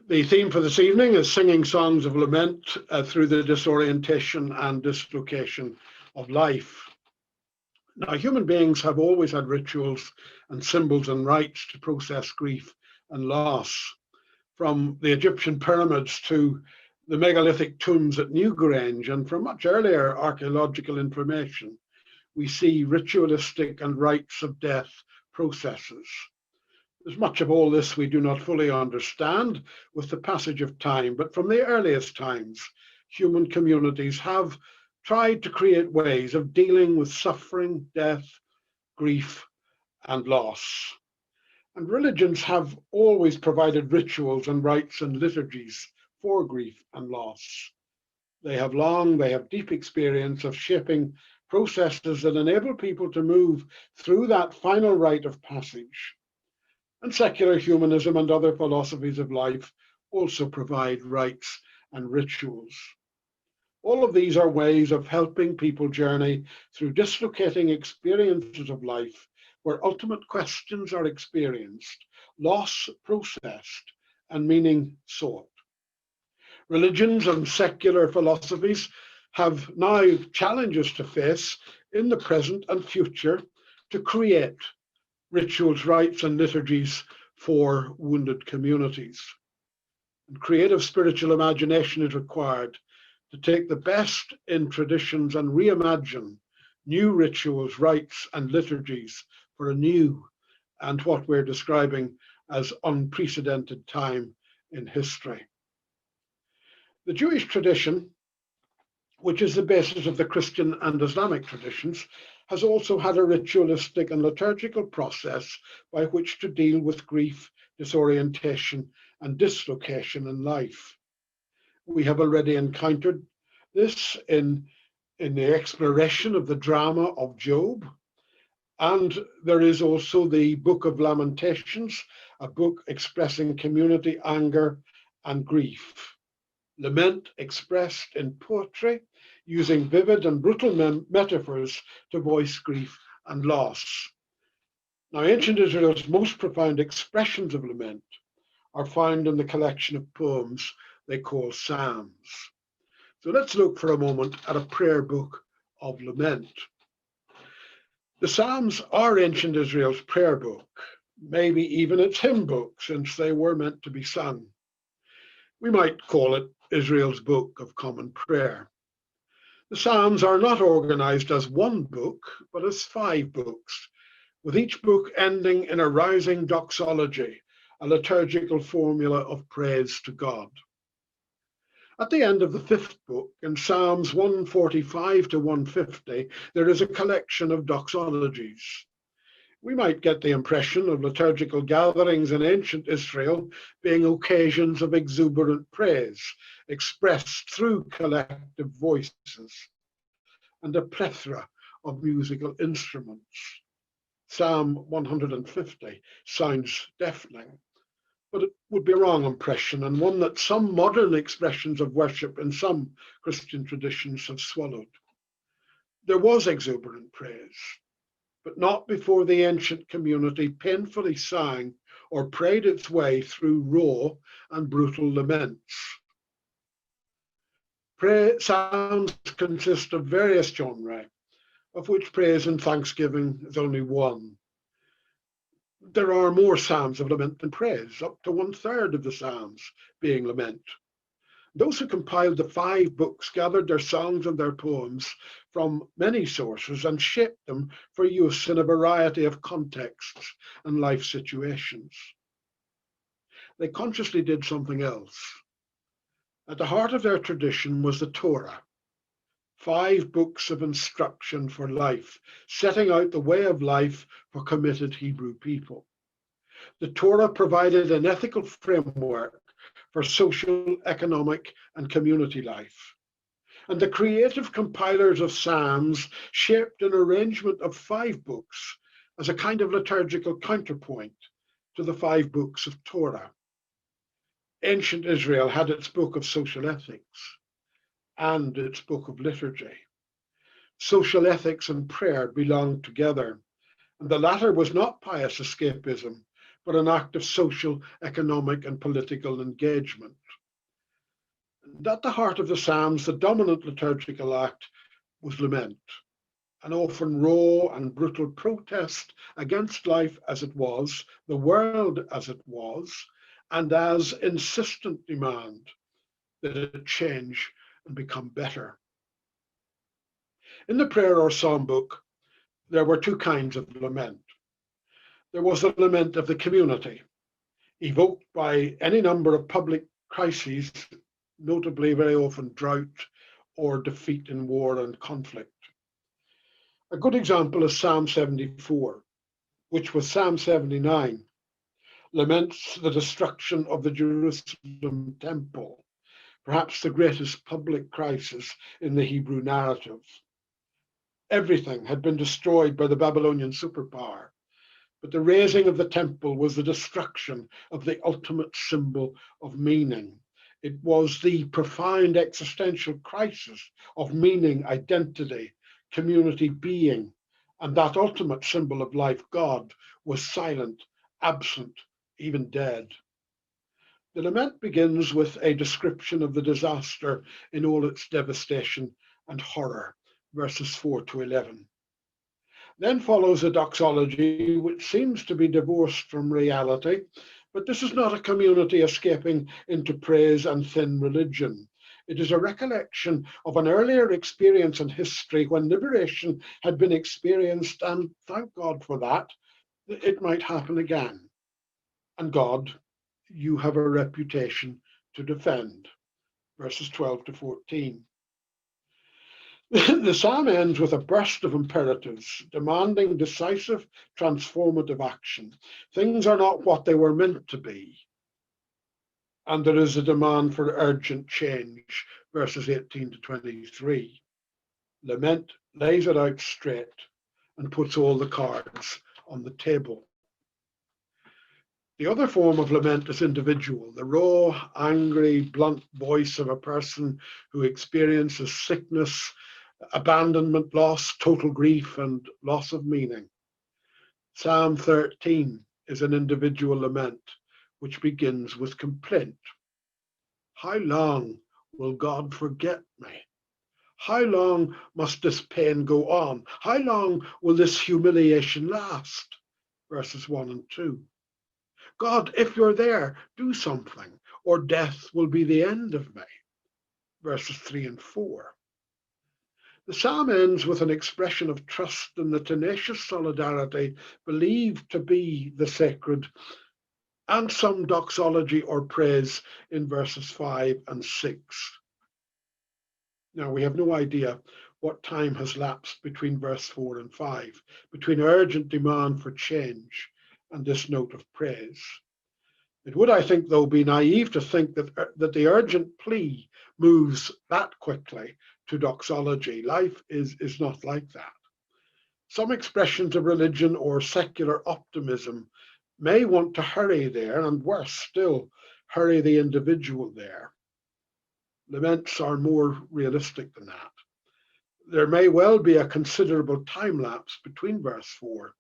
The theme for this evening is singing songs of lament through the disorientation and dislocation of life. Now, human beings have always had rituals and symbols and rites to process grief and loss. From the Egyptian pyramids to the megalithic tombs at Newgrange, and from much earlier archaeological information, we see ritualistic and rites of death processes. There's much of all this we do not fully understand with the passage of time, but from the earliest times, human communities have tried to create ways of dealing with suffering, death, grief, and loss. And religions have always provided rituals and rites and liturgies for grief and loss. They have deep experience of shaping processes that enable people to move through that final rite of passage. And secular humanism and other philosophies of life also provide rites and rituals. All of these are ways of helping people journey through dislocating experiences of life where ultimate questions are experienced, loss processed, and meaning sought. Religions and secular philosophies have now challenges to face in the present and future to create rituals, rites, and liturgies for wounded communities. And creative spiritual imagination is required to take the best in traditions and reimagine new rituals, rites, and liturgies for a new and what we're describing as unprecedented time in history. The Jewish tradition, which is the basis of the Christian and Islamic traditions, has also had a ritualistic and liturgical process by which to deal with grief, disorientation, and dislocation in life. We have already encountered this in the exploration of the drama of Job, and there is also the Book of Lamentations, a book expressing community anger and grief. Lament expressed in poetry, using vivid and brutal metaphors to voice grief and loss. Now, ancient Israel's most profound expressions of lament are found in the collection of poems they call Psalms. So let's look for a moment at a prayer book of lament. The Psalms are ancient Israel's prayer book, maybe even its hymn book, since they were meant to be sung. We might call it Israel's Book of Common Prayer. The Psalms are not organized as one book, but as 5 books, with each book ending in a rousing doxology, a liturgical formula of praise to God. At the end of the 5th book, in Psalms 145 to 150, there is a collection of doxologies. We might get the impression of liturgical gatherings in ancient Israel being occasions of exuberant praise, expressed through collective voices and a plethora of musical instruments. Psalm 150 sounds deafening, but it would be a wrong impression, and one that some modern expressions of worship in some Christian traditions have swallowed. There was exuberant praise, but not before the ancient community painfully sang or prayed its way through raw and brutal laments. Psalms consist of various genres, of which praise and thanksgiving is only one. There are more psalms of lament than praise, up to 1/3 of the psalms being lament. Those who compiled the 5 books gathered their songs and their poems from many sources and shaped them for use in a variety of contexts and life situations. They consciously did something else. At the heart of their tradition was the Torah, 5 books of instruction for life, setting out the way of life for committed Hebrew people. The Torah provided an ethical framework for social, economic, and community life. And the creative compilers of Psalms shaped an arrangement of 5 books as a kind of liturgical counterpoint to the 5 books of Torah. Ancient Israel had its book of social ethics and its book of liturgy. Social ethics and prayer belonged together, and the latter was not pious escapism, but an act of social, economic, and political engagement. And at the heart of the Psalms, the dominant liturgical act was lament, an often raw and brutal protest against life as it was, the world as it was, and as insistent demand that it change and become better. In the prayer or psalm book, there were two kinds of lament. There was the lament of the community, evoked by any number of public crises, notably very often drought or defeat in war and conflict. A good example is Psalm 74, which with Psalm 79 laments the destruction of the Jerusalem temple, perhaps the greatest public crisis in the Hebrew narrative. Everything had been destroyed by the Babylonian superpower, but the razing of the temple was the destruction of the ultimate symbol of meaning. It was the profound existential crisis of meaning, identity, community being, and that ultimate symbol of life, God, was silent, absent, even dead. The lament begins with a description of the disaster in all its devastation and horror, verses 4 to 11. Then follows a doxology which seems to be divorced from reality, but this is not a community escaping into praise and thin religion. It is a recollection of an earlier experience in history when liberation had been experienced, and thank God for that, it might happen again. And God, you have a reputation to defend. Verses 12 to 14. The psalm ends with a burst of imperatives demanding decisive, transformative action. Things are not what they were meant to be. And there is a demand for urgent change, verses 18 to 23. Lament lays it out straight and puts all the cards on the table. The other form of lament is individual, the raw, angry, blunt voice of a person who experiences sickness, abandonment, loss, total grief, and loss of meaning. Psalm 13 is an individual lament, which begins with complaint. How long will God forget me? How long must this pain go on? How long will this humiliation last? Verses 1 and 2. God, if you're there, do something, or death will be the end of me. Verses 3 and 4. The psalm ends with an expression of trust in the tenacious solidarity believed to be the sacred, and some doxology or praise in verses 5 and 6. Now, we have no idea what time has lapsed between verse 4 and 5, between urgent demand for change and this note of praise. It would, I think, though, be naive to think that the urgent plea moves that quickly to doxology. Life is not like that. Some expressions of religion or secular optimism may want to hurry there, and worse still, hurry the individual there. Laments are more realistic than that. There may well be a considerable time lapse between verse 4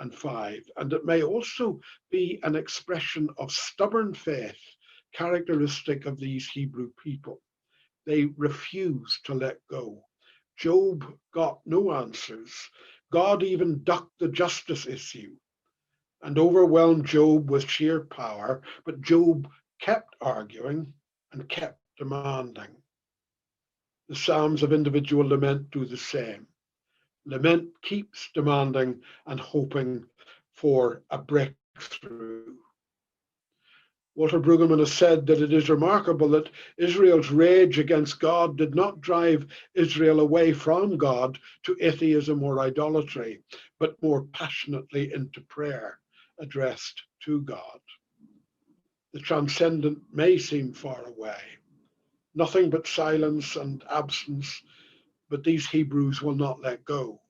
and 5, and it may also be an expression of stubborn faith characteristic of these Hebrew people. They refuse to let go. Job got no answers. God even ducked the justice issue and overwhelmed Job with sheer power, but Job kept arguing and kept demanding. The Psalms of individual lament do the same. Lament keeps demanding and hoping for a breakthrough. Walter Brueggemann has said that it is remarkable that Israel's rage against God did not drive Israel away from God to atheism or idolatry, but more passionately into prayer addressed to God. The transcendent may seem far away, nothing but silence and absence, but these Hebrews will not let go.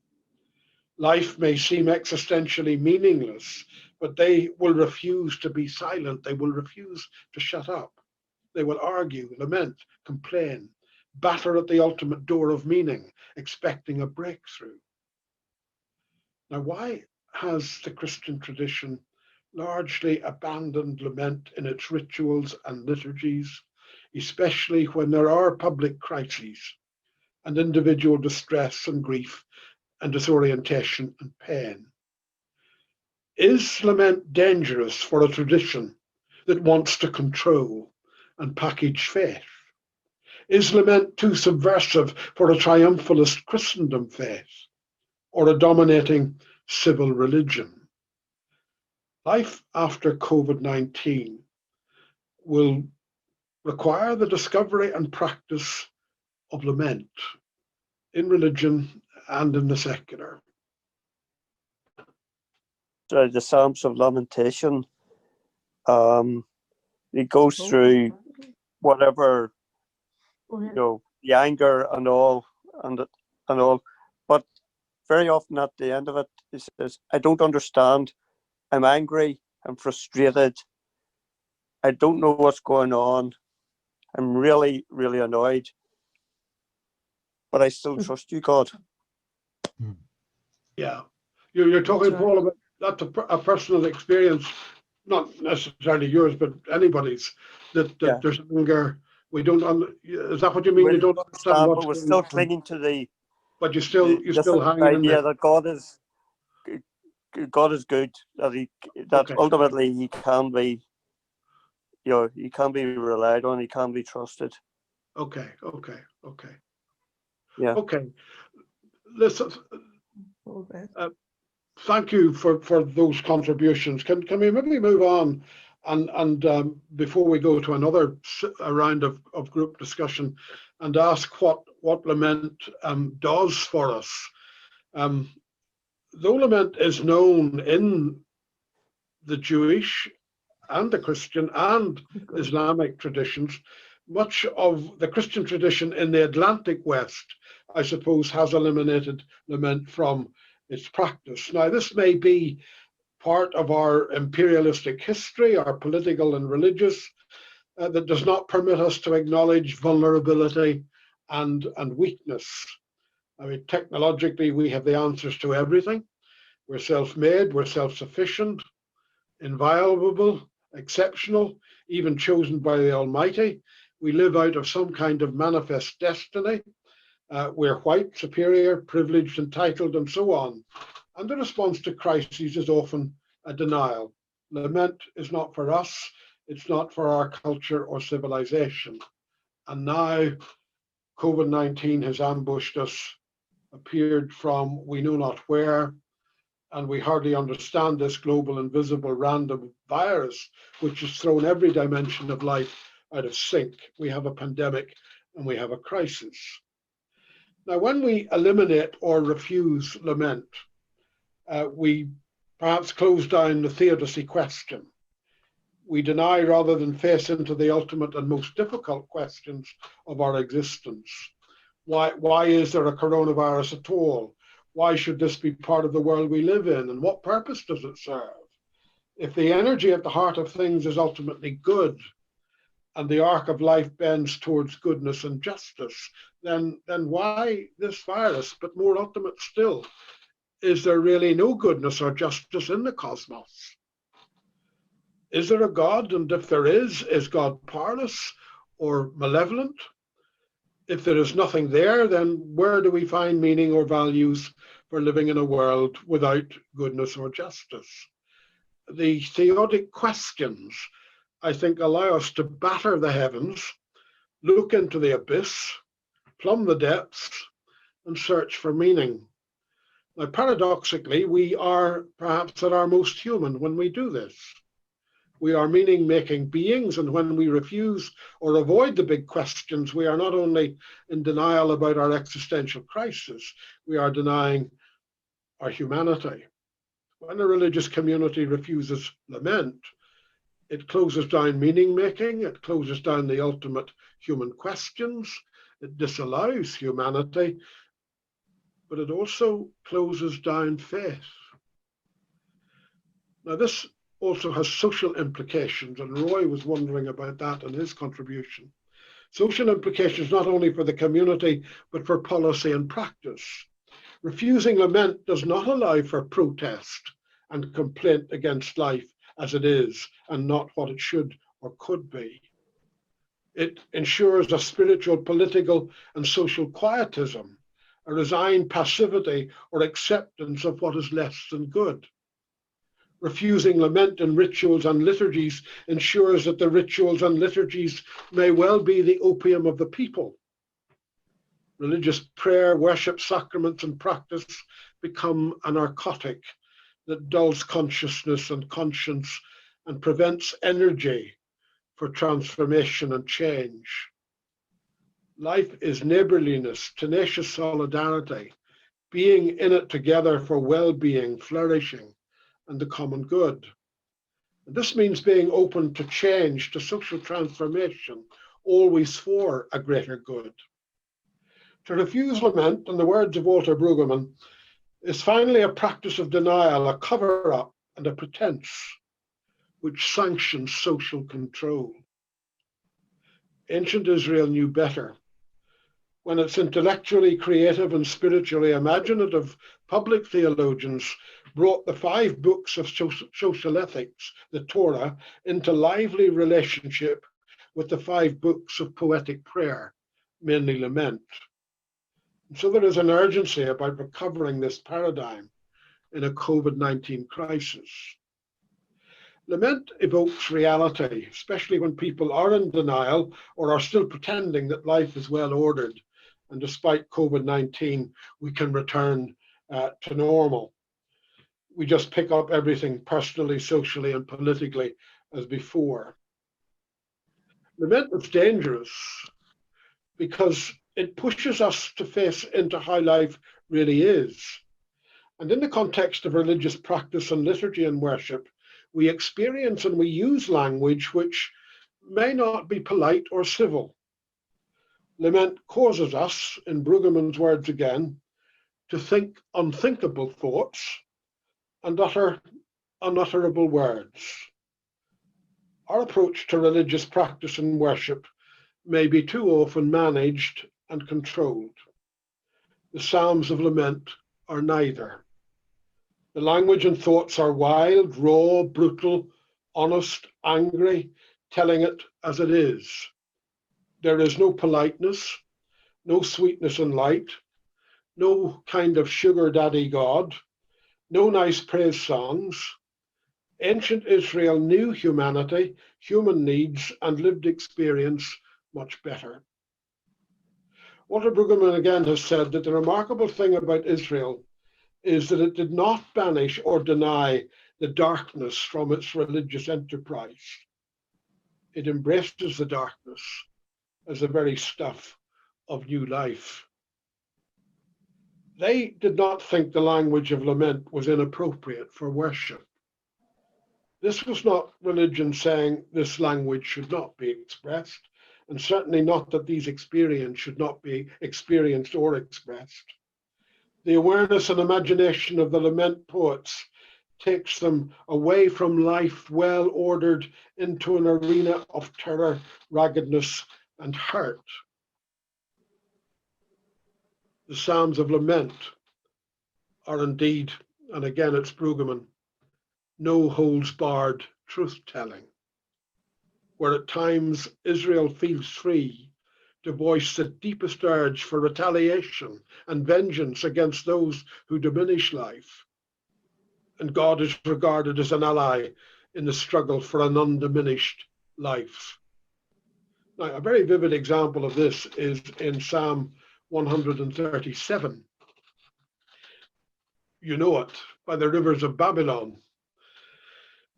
Life may seem existentially meaningless, but they will refuse to be silent. They will refuse to shut up. They will argue, lament, complain, batter at the ultimate door of meaning, expecting a breakthrough. Now, why has the Christian tradition largely abandoned lament in its rituals and liturgies, especially when there are public crises and individual distress and grief and disorientation and pain. Is lament dangerous for a tradition that wants to control and package faith? Is lament too subversive for a triumphalist Christendom faith or a dominating civil religion? Life after COVID-19 will require the discovery and practice of lament in religion and in the secular. So the Psalms of Lamentation, it goes through whatever, the anger and all, but very often at the end of it, he says, I don't understand. I'm angry. I'm frustrated. I don't know what's going on. I'm really, really annoyed. But I still trust you, God. Yeah. You're talking, Paul, about that's a personal experience, not necessarily yours, but anybody's, that there's anger. We don't, is that what you mean? You don't understand what's but we're going still on, clinging to but you're still hanging in idea there. that God is good, that ultimately he can be, he can be relied on, he can be trusted. Okay. Yeah. Okay. Listen, thank you for those contributions. Can we maybe move on and before we go to another round of group discussion and ask what lament does for us? Though lament is known in the Jewish and the Christian and Islamic traditions, much of the Christian tradition in the Atlantic West, I suppose, has eliminated lament from its practice. Now, this may be part of our imperialistic history, our political and religious, that does not permit us to acknowledge vulnerability and weakness. I mean, technologically, we have the answers to everything. We're self-made, we're self-sufficient, inviolable, exceptional, even chosen by the Almighty. We live out of some kind of manifest destiny. We're white, superior, privileged, entitled, and so on. And the response to crises is often a denial. Lament is not for us. It's not for our culture or civilization. And now COVID-19 has ambushed us, appeared from we know not where, and we hardly understand this global, invisible, random virus, which has thrown every dimension of life out of sync. We have a pandemic and we have a crisis. Now, when we eliminate or refuse lament, we perhaps close down the theodicy question. We deny rather than face into the ultimate and most difficult questions of our existence. Why is there a coronavirus at all? Why should this be part of the world we live in? And what purpose does it serve? If the energy at the heart of things is ultimately good, and the arc of life bends towards goodness and justice, then why this virus? But more ultimate still, is there really no goodness or justice in the cosmos? Is there a God? And if there is God powerless or malevolent? If there is nothing there, then where do we find meaning or values for living in a world without goodness or justice? The theodic questions, I think, allow us to batter the heavens, look into the abyss, plumb the depths, and search for meaning. Now, paradoxically, we are perhaps at our most human when we do this. We are meaning-making beings, and when we refuse or avoid the big questions, we are not only in denial about our existential crisis, we are denying our humanity. When a religious community refuses lament, it closes down meaning-making, it closes down the ultimate human questions, it disallows humanity, but it also closes down faith. Now, this also has social implications, and Roy was wondering about that in his contribution. Social implications not only for the community, but for policy and practice. Refusing lament does not allow for protest and complaint against life as it is and not what it should or could be. It ensures a spiritual, political, and social quietism, a resigned passivity or acceptance of what is less than good. Refusing lament in rituals and liturgies ensures that the rituals and liturgies may well be the opium of the people. Religious prayer, worship, sacraments, and practice become a narcotic that dulls consciousness and conscience and prevents energy for transformation and change. Life is neighborliness, tenacious solidarity, being in it together for well-being, flourishing, and the common good. And this means being open to change, to social transformation, always for a greater good. To refuse lament, in the words of Walter Brueggemann, is finally a practice of denial, a cover-up, and a pretense which sanctions social control. Ancient Israel knew better. When its intellectually creative and spiritually imaginative public theologians brought the 5 books of social ethics, the Torah, into lively relationship with the 5 books of poetic prayer, mainly lament. And so there is an urgency about recovering this paradigm in a COVID-19 crisis. Lament evokes reality, especially when people are in denial or are still pretending that life is well ordered. And despite COVID-19, we can return to normal. We just pick up everything personally, socially, and politically as before. Lament is dangerous because it pushes us to face into how life really is. And in the context of religious practice and liturgy and worship, we experience and we use language which may not be polite or civil. Lament causes us, in Brueggemann's words again, to think unthinkable thoughts and utter unutterable words. Our approach to religious practice and worship may be too often managed and controlled. The Psalms of Lament are neither. The language and thoughts are wild, raw, brutal, honest, angry, telling it as it is. There is no politeness, no sweetness and light, no kind of sugar daddy God, no nice praise songs. Ancient Israel knew humanity, human needs, and lived experience much better. Walter Brueggemann again has said that the remarkable thing about Israel is that it did not banish or deny the darkness from its religious enterprise. It embraces the darkness as the very stuff of new life. They did not think the language of lament was inappropriate for worship. This was not religion saying this language should not be expressed, and certainly not that these experiences should not be experienced or expressed. The awareness and imagination of the lament poets takes them away from life well ordered into an arena of terror, raggedness, and hurt. The Psalms of Lament are indeed, and again it's Brueggemann, no holds barred truth-telling, where at times Israel feels free to voice the deepest urge for retaliation and vengeance against those who diminish life. And God is regarded as an ally in the struggle for an undiminished life. Now, a very vivid example of this is in Psalm 137. You know it, by the rivers of Babylon.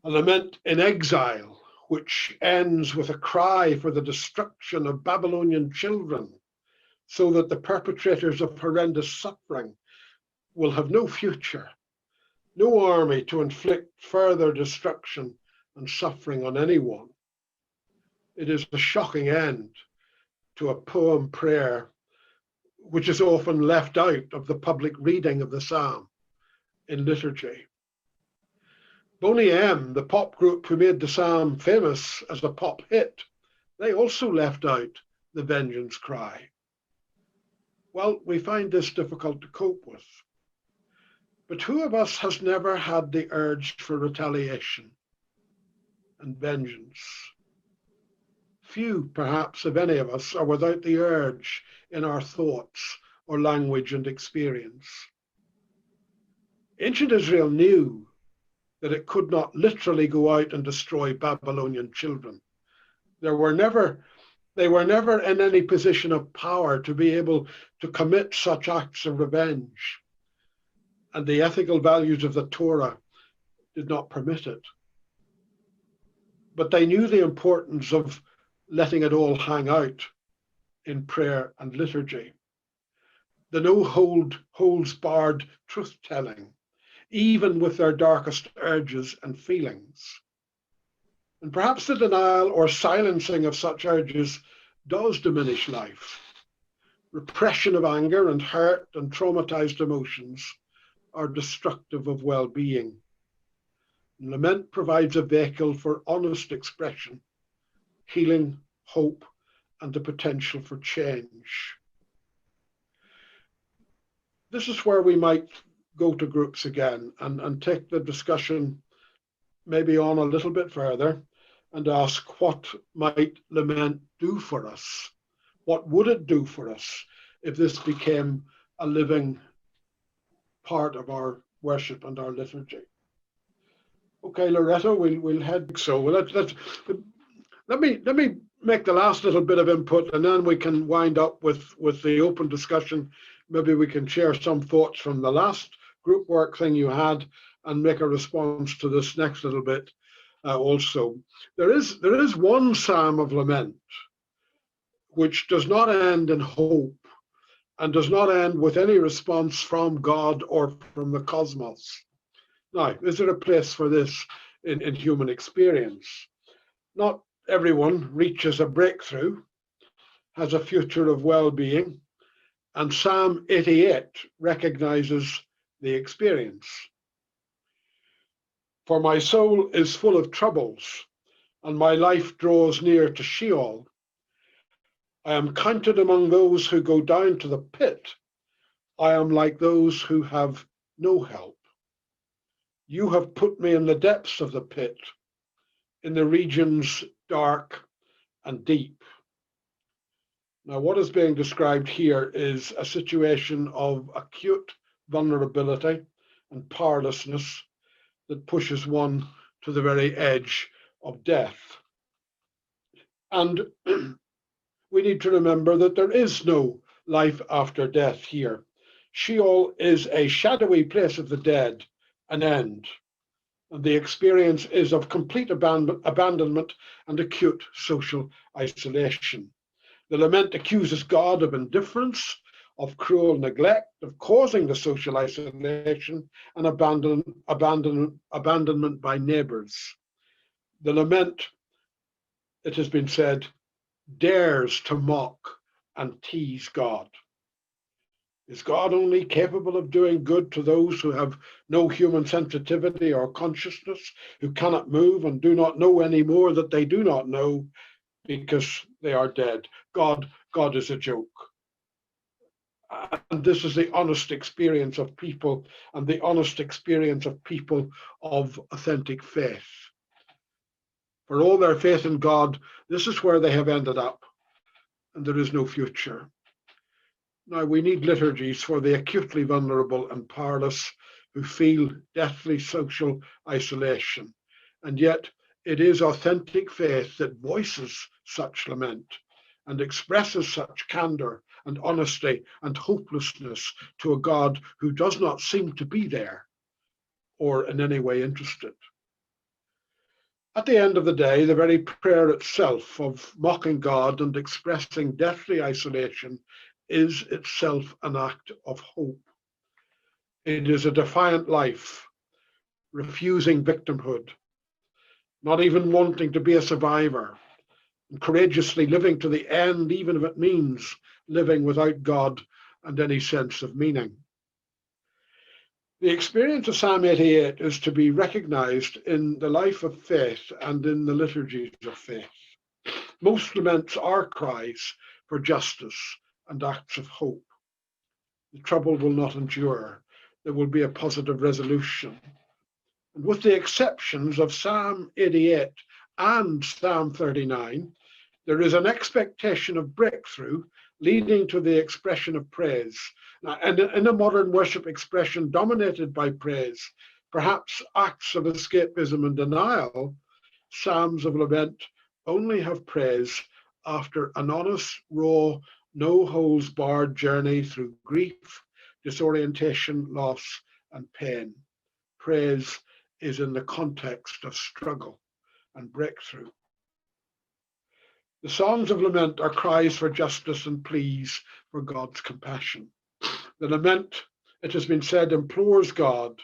A lament in exile, which ends with a cry for the destruction of Babylonian children, so that the perpetrators of horrendous suffering will have no future, no army to inflict further destruction and suffering on anyone. It is a shocking end to a poem prayer, which is often left out of the public reading of the psalm in liturgy. Boney M, the pop group who made the psalm famous as a pop hit, they also left out the vengeance cry. Well, we find this difficult to cope with. But who of us has never had the urge for retaliation? and vengeance. Few, perhaps, if any of us, are without the urge in our thoughts or language and experience. Ancient Israel knew that it could not literally go out and destroy Babylonian children. They were never in any position of power to be able to commit such acts of revenge. And the ethical values of the Torah did not permit it. But they knew the importance of letting it all hang out in prayer and liturgy. The no holds barred truth telling, even with their darkest urges and feelings. And perhaps the denial or silencing of such urges does diminish life. Repression of anger and hurt and traumatized emotions are destructive of well-being. Lament provides a vehicle for honest expression, healing, hope, and the potential for change. This is where we might go to groups again and take the discussion maybe on a little bit further and ask, what might lament do for us? What would it do for us if this became a living part of our worship and our liturgy? Okay, Loretto, we'll head. So let me make the last little bit of input, and then we can wind up with the open discussion. Maybe we can share some thoughts from the last group work thing you had and make a response to this next little bit also. There is one psalm of lament which does not end in hope and does not end with any response from God or from the cosmos. Now, is there a place for this in human experience? Not everyone reaches a breakthrough, has a future of well-being, and Psalm 88 recognizes the experience. For my soul is full of troubles, and my life draws near to Sheol. I am counted among those who go down to the pit. I am like those who have no help. You have put me in the depths of the pit, in the regions dark and deep. Now, what is being described here is a situation of acute vulnerability and powerlessness that pushes one to the very edge of death. And we need to remember that there is no life after death here. Sheol is a shadowy place of the dead, an end. And the experience is of complete abandonment and acute social isolation. The lament accuses God of indifference, of cruel neglect, of causing the social isolation and abandonment by neighbors. The lament, it has been said, dares to mock and tease God. Is God only capable of doing good to those who have no human sensitivity or consciousness, who cannot move and do not know any more that they do not know because they are dead? God is a joke. And this is the honest experience of people, and the honest experience of people of authentic faith. For all their faith in God, this is where they have ended up, and there is no future. Now, we need liturgies for the acutely vulnerable and powerless who feel deathly social isolation. And yet, it is authentic faith that voices such lament and expresses such candor and honesty and hopelessness to a God who does not seem to be there or in any way interested. At the end of the day, the very prayer itself of mocking God and expressing deathly isolation is itself an act of hope. It is a defiant life, refusing victimhood, not even wanting to be a survivor, and courageously living to the end, even if it means living without God and any sense of meaning. The experience of Psalm 88 is to be recognized in the life of faith and in the liturgies of faith. Most laments are cries for justice and acts of hope. The trouble will not endure. There will be a positive resolution. And with the exceptions of Psalm 88 and Psalm 39, there is an expectation of breakthrough leading to the expression of praise. Now, and in a modern worship expression dominated by praise, perhaps acts of escapism and denial, psalms of lament only have praise after an honest, raw, no-holds-barred journey through grief, disorientation, loss, and pain. Praise is in the context of struggle and breakthrough. The songs of lament are cries for justice and pleas for God's compassion. The lament, it has been said, implores God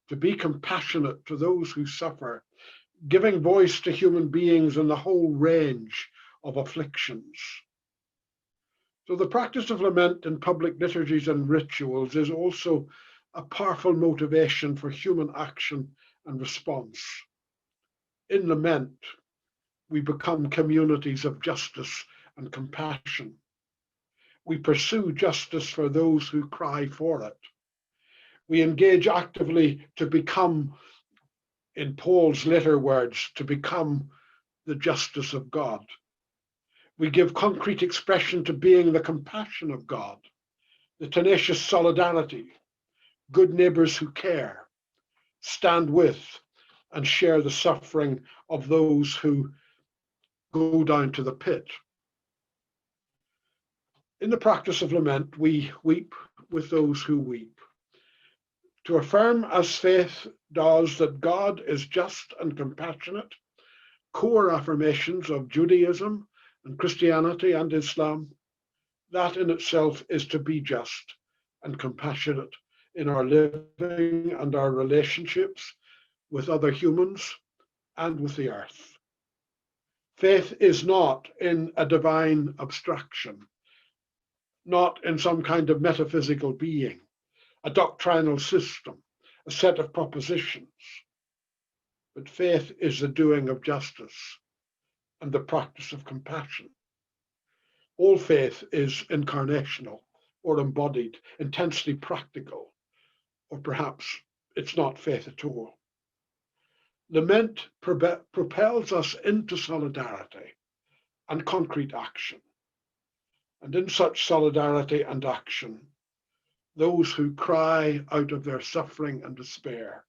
to be compassionate to those who suffer, giving voice to human beings in the whole range of afflictions. So the practice of lament in public liturgies and rituals is also a powerful motivation for human action and response. In lament, we become communities of justice and compassion. We pursue justice for those who cry for it. We engage actively to become, in Paul's later words, to become the justice of God. We give concrete expression to being the compassion of God, the tenacious solidarity, good neighbors who care, stand with and share the suffering of those who go down to the pit. In the practice of lament, we weep with those who weep. To affirm, as faith does, that God is just and compassionate, core affirmations of Judaism and Christianity and Islam, that in itself is to be just and compassionate in our living and our relationships with other humans and with the earth. Faith is not in a divine abstraction, not in some kind of metaphysical being, a doctrinal system, a set of propositions, but faith is the doing of justice and the practice of compassion. All faith is incarnational or embodied, intensely practical, or perhaps it's not faith at all. Lament propels us into solidarity and concrete action. And in such solidarity and action, those who cry out of their suffering and despair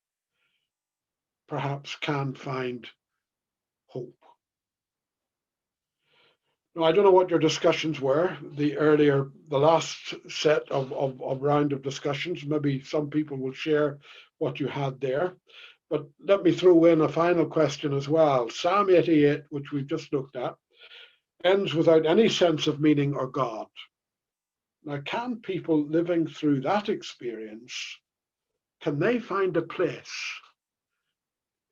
perhaps can find hope. Now, I don't know what your discussions were, the last set of round of discussions. Maybe some people will share what you had there. But let me throw in a final question as well. Psalm 88, which we've just looked at, ends without any sense of meaning or God. Now, can people living through that experience, can they find a place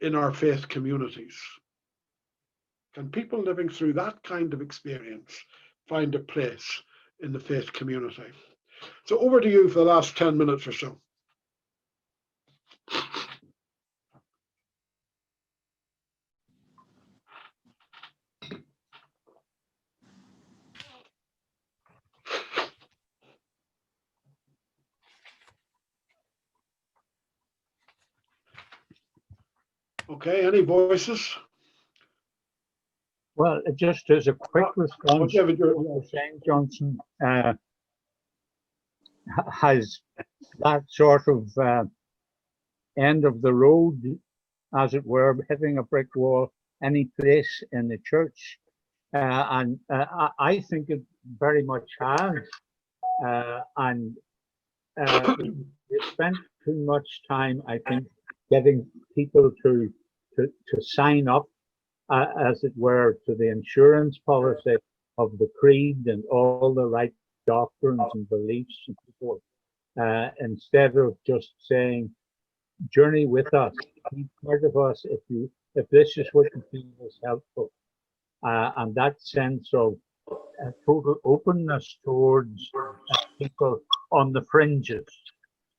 in our faith communities? Can people living through that kind of experience find a place in the faith community? So over to you for the last 10 minutes or so. Okay, any voices? Well, just as a quick response to what you're saying, Johnston, has that sort of end of the road, as it were, hitting a brick wall, any place in the church? And I think it very much has. We spent too much time, I think, getting people to sign up, as it were, to the insurance policy of the creed and all the right doctrines and beliefs and so forth, instead of just saying, journey with us, be part of us if this is what you feel is helpful. And that sense of total openness towards people on the fringes,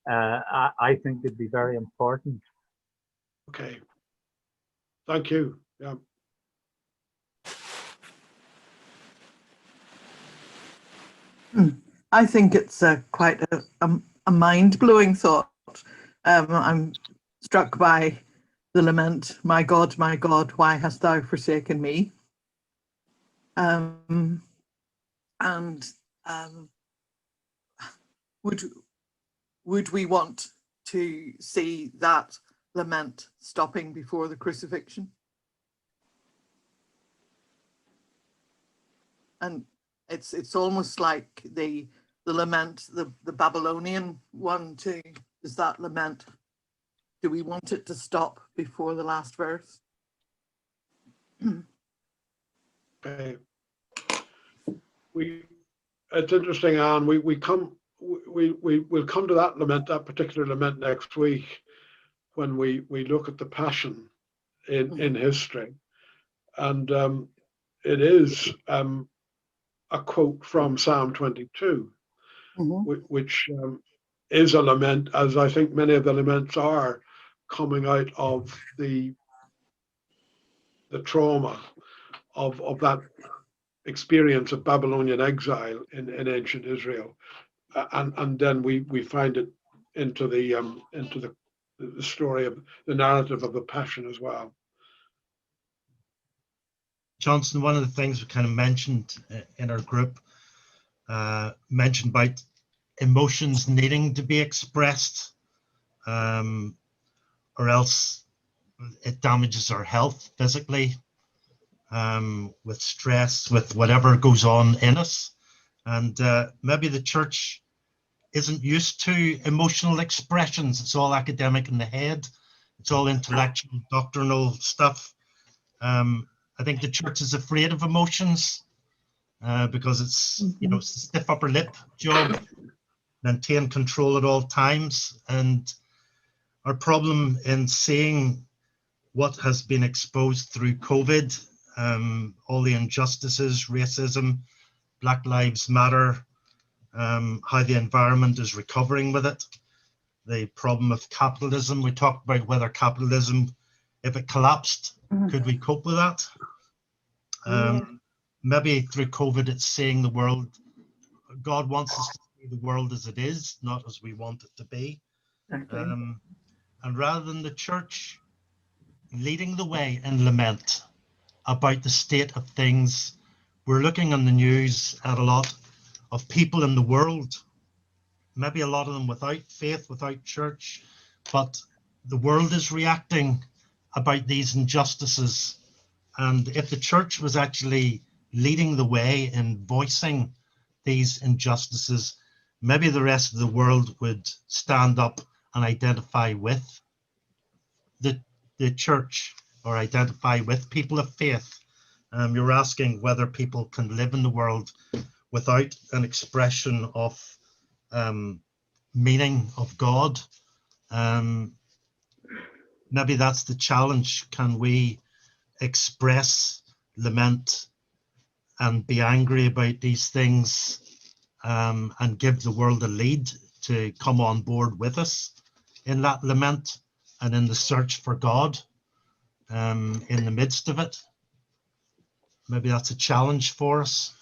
I think would be very important. Okay, thank you. Yeah. I think it's quite a mind-blowing thought. I'm struck by the lament, my God, why hast thou forsaken me? And would we want to see that lament stopping before the crucifixion? And it's almost like the lament, the Babylonian one too, is that lament. Do we want it to stop before the last verse? Okay. It's interesting, Anne. We'll come to that lament, that particular lament next week, when we look at the Passion in history, and it is a quote from Psalm 22, which is a lament, as I think many of the laments are, coming out of the trauma of that experience of Babylonian exile in ancient Israel, and then we find it into the story of the narrative of the Passion as well. Johnston, one of the things we kind of mentioned in our group, mentioned about emotions needing to be expressed, or else it damages our health physically, with stress, with whatever goes on in us. And maybe the church isn't used to emotional expressions. It's all academic in the head. It's all intellectual, doctrinal stuff. I think the church is afraid of emotions because it's, it's a stiff upper lip job, maintain control at all times. And our problem in seeing what has been exposed through COVID, all the injustices, racism, Black Lives Matter, how the environment is recovering with it, the problem of capitalism. We talked about whether capitalism, if it collapsed, could we cope with that? Maybe through COVID, it's seeing the world. God wants us to see the world as it is, not as we want it to be. Exactly. And rather than the church leading the way in lament about the state of things, we're looking on the news at a lot of people in the world, maybe a lot of them without faith, without church, but the world is reacting about these injustices. And if the church was actually leading the way in voicing these injustices, maybe the rest of the world would stand up and identify with the church, or identify with people of faith. You're asking whether people can live in the world without an expression of meaning of God. Maybe that's the challenge. Can we express lament and be angry about these things, and give the world a lead to come on board with us in that lament and in the search for God, in the midst of it? Maybe that's a challenge for us.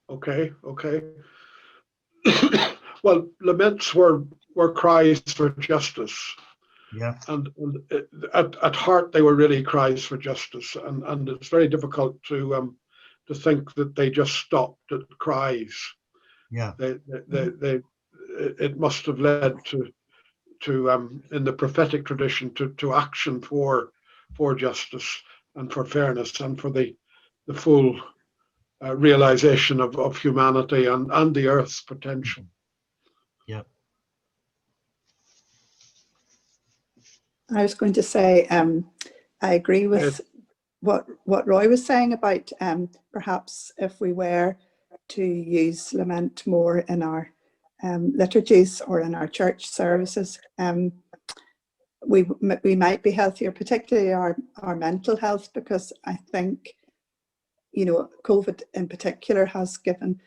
Okay. Well, laments were cries for justice. Yeah. And at heart, they were really cries for justice. And it's very difficult to think that they just stopped at cries. Yeah. It must have led to in the prophetic tradition to action for justice and for fairness and for the full realization of humanity and the earth's potential. Yeah. I was going to say, I agree with what Roy was saying about perhaps if we were to use lament more in our liturgies or in our church services, we might be healthier, particularly our mental health, because I think, COVID in particular has given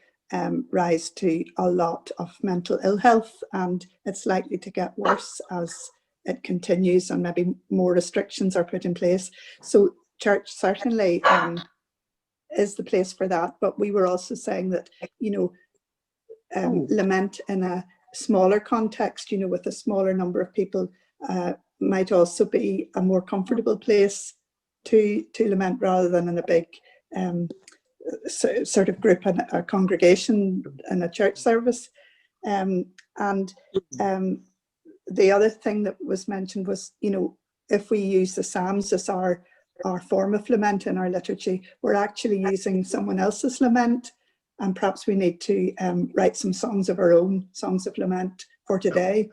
rise to a lot of mental ill health, and it's likely to get worse as it continues and maybe more restrictions are put in place. So church certainly is the place for that. But we were also saying that, lament in a smaller context, with a smaller number of people, might also be a more comfortable place to lament rather than in a big sort of group and a congregation in a church service. And the other thing that was mentioned was, you know, if we use the Psalms as our form of lament in our liturgy, we're actually using someone else's lament, and perhaps we need to write some songs of our own, songs of lament for today.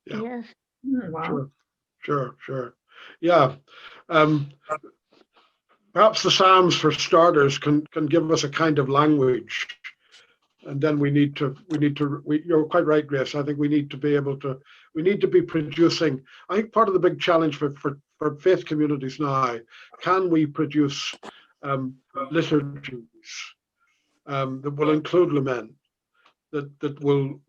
Yeah. Yes. Wow. Sure. Yeah. Perhaps the Psalms, for starters, can give us a kind of language, and then you're quite right, Grace. I think we need to be producing. I think part of the big challenge for faith communities now, can we produce liturgies that will include lament, that will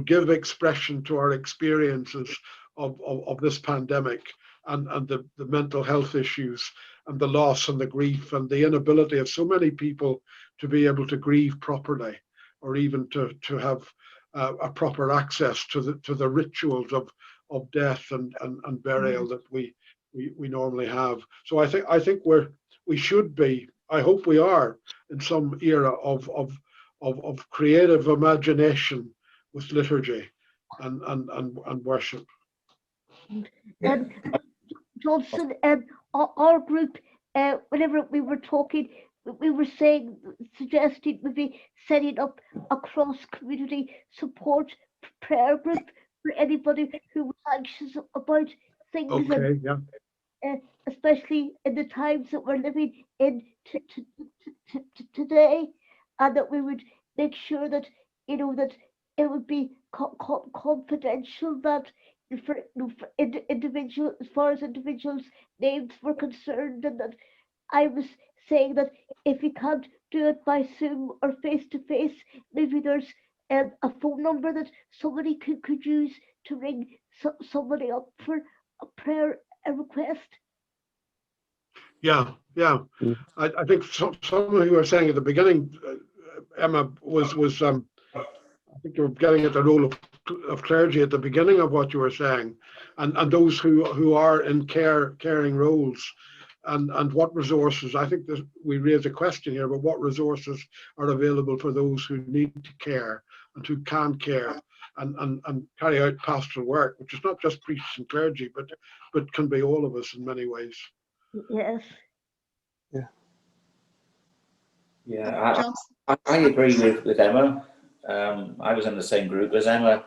give expression to our experiences of this pandemic and the mental health issues and the loss and the grief and the inability of so many people to be able to grieve properly, or even to have a proper access to the rituals of death and burial that we normally have. So I think we should be, I hope we are, in some era of creative imagination with liturgy and worship. Johnston, our group, whenever we were talking, we were suggesting maybe setting up a cross-community support prayer group for anybody who was anxious about things. Okay, yeah. Especially in the times that we're living in today, and that we would make sure that, you know, that it would be confidential, that for individual, as far as individuals' names were concerned, and that I was saying that if you can't do it by Zoom or face to face, maybe there's a phone number that somebody could use to ring somebody up for a prayer request. Yeah. Mm. I think some of you were saying at the beginning, Emma, was I think you were getting at the role of clergy at the beginning of what you were saying, and those who are in caring roles, and what resources. I think that we raise a question here about what resources are available for those who need to care and who can care and carry out pastoral work, which is not just priests and clergy, but can be all of us in many ways. Yes. Yeah, I agree with Emma. I was in the same group as Emma,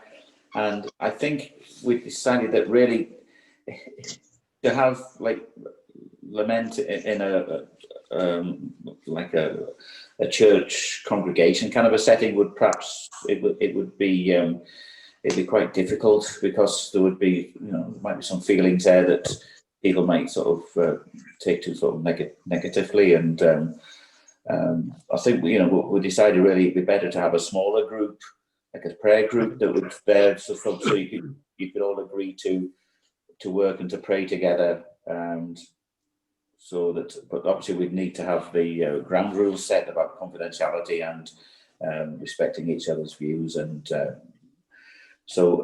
and I think we decided that really to have like lament in a like a church congregation kind of a setting would perhaps it would be it'd be quite difficult, because there would be, you know, there might be some feelings there that people might sort of take to sort of negatively, and I think we decided really it'd be better to have a smaller group, like a prayer group that would there, so you could all agree to work and to pray together, and so that. But obviously we'd need to have the ground rules set about confidentiality and respecting each other's views, and so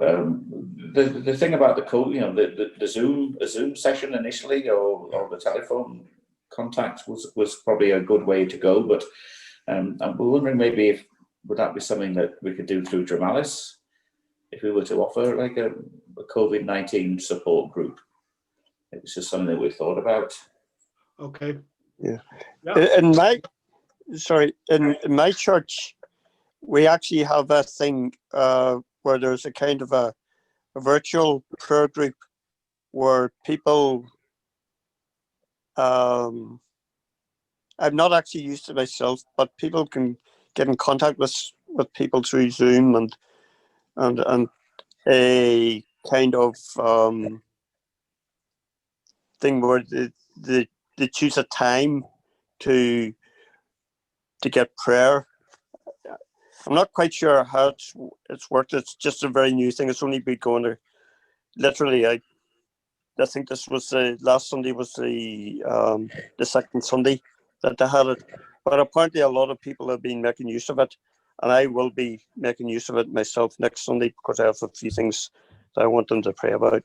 the thing about the Zoom session initially, or the telephone contact was probably a good way to go, but I'm wondering maybe would that be something that we could do through Dramalis if we were to offer like a COVID-19 support group. It was just something that we thought about. Okay. Yeah. In my church, we actually have a thing where there's a kind of a virtual prayer group where people, I've not actually used it myself, but people can get in contact with people through Zoom and a kind of thing where they choose a time to get prayer. I'm not quite sure how it's worked. It's just a very new thing. It's only been going to literally. I think this was last Sunday was the second Sunday that they had it. But apparently a lot of people have been making use of it, and I will be making use of it myself next Sunday because I have a few things that I want them to pray about.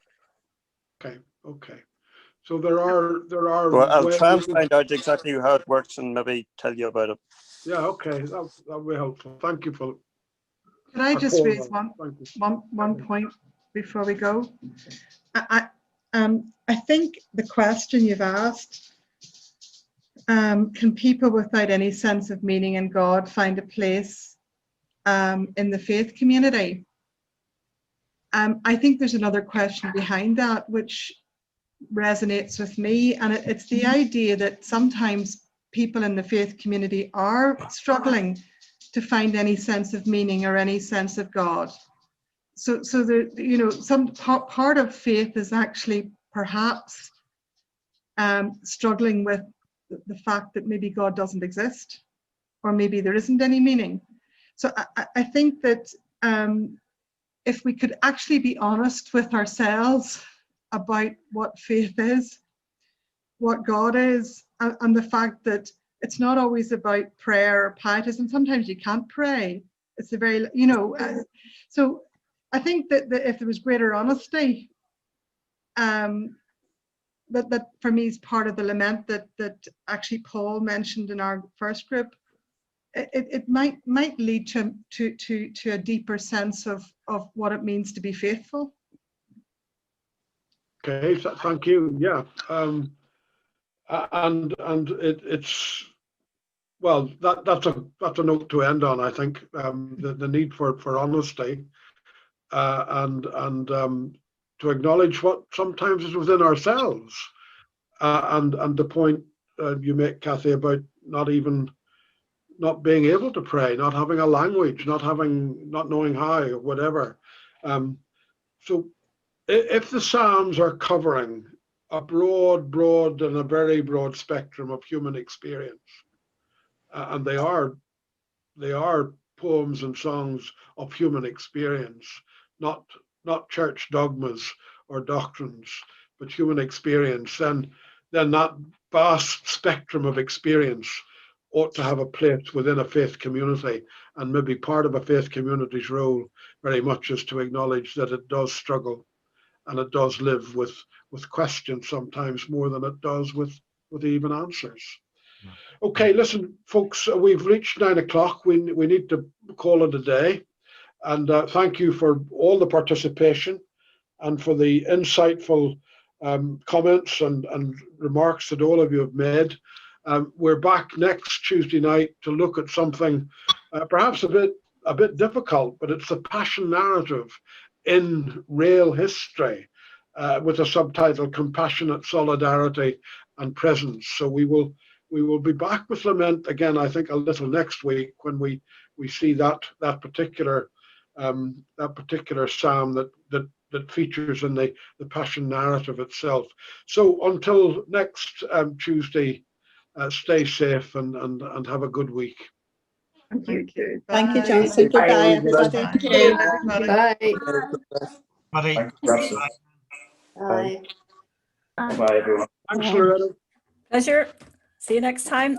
Okay. So there are Well, I'll try and ways- find out exactly how it works and maybe tell you about it. Yeah, okay, that'll be helpful. Thank you for. Could I just Paul, raise thank you. one point before we go? I think the question you've asked, can people without any sense of meaning in God find a place in the faith community? I think there's another question behind that which resonates with me, and it's the idea that sometimes people in the faith community are struggling to find any sense of meaning or any sense of God. So the, you know, some part of faith is actually perhaps struggling with the fact that maybe God doesn't exist, or maybe there isn't any meaning. So I think that if we could actually be honest with ourselves about what faith is, what God is, and the fact that it's not always about prayer or pietism. Sometimes you can't pray. It's a very, you know, so I think that if there was greater honesty, that for me is part of the lament that actually Paul mentioned in our first group. It might lead to a deeper sense of what it means to be faithful. Okay, thank you. Yeah, and it's well, that's a note to end on. I think the need for honesty and to acknowledge what sometimes is within ourselves, and the point you make, Kathy, about not being able to pray, not having a language, not knowing how, or whatever. So if the Psalms are covering a broad and a very broad spectrum of human experience, and they are poems and songs of human experience, not church dogmas or doctrines, but human experience, then that vast spectrum of experience ought to have a place within a faith community. And maybe part of a faith community's role very much is to acknowledge that it does struggle and it does live with questions sometimes more than it does with even answers. Okay, listen, folks, we've reached 9 o'clock. We need to call it a day. And thank you for all the participation and for the insightful comments and remarks that all of you have made. We're back next Tuesday night to look at something perhaps a bit difficult, but it's the passion narrative in real history, with a subtitle, Compassionate Solidarity and Presence. So we will be back with lament again, I think, a little next week when we see that particular psalm that features in the passion narrative itself. So until next Tuesday, stay safe and have a good week. Thank you. Bye. Thank you, Johnston. Goodbye, everybody. Thank you, everybody. Bye. Buddy. Thank you, Francis. Bye. Bye, everyone. Thanks, Loretta. Pleasure. See you next time.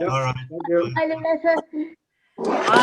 Yep. All right. Thank you. Bye, Loretta. Bye.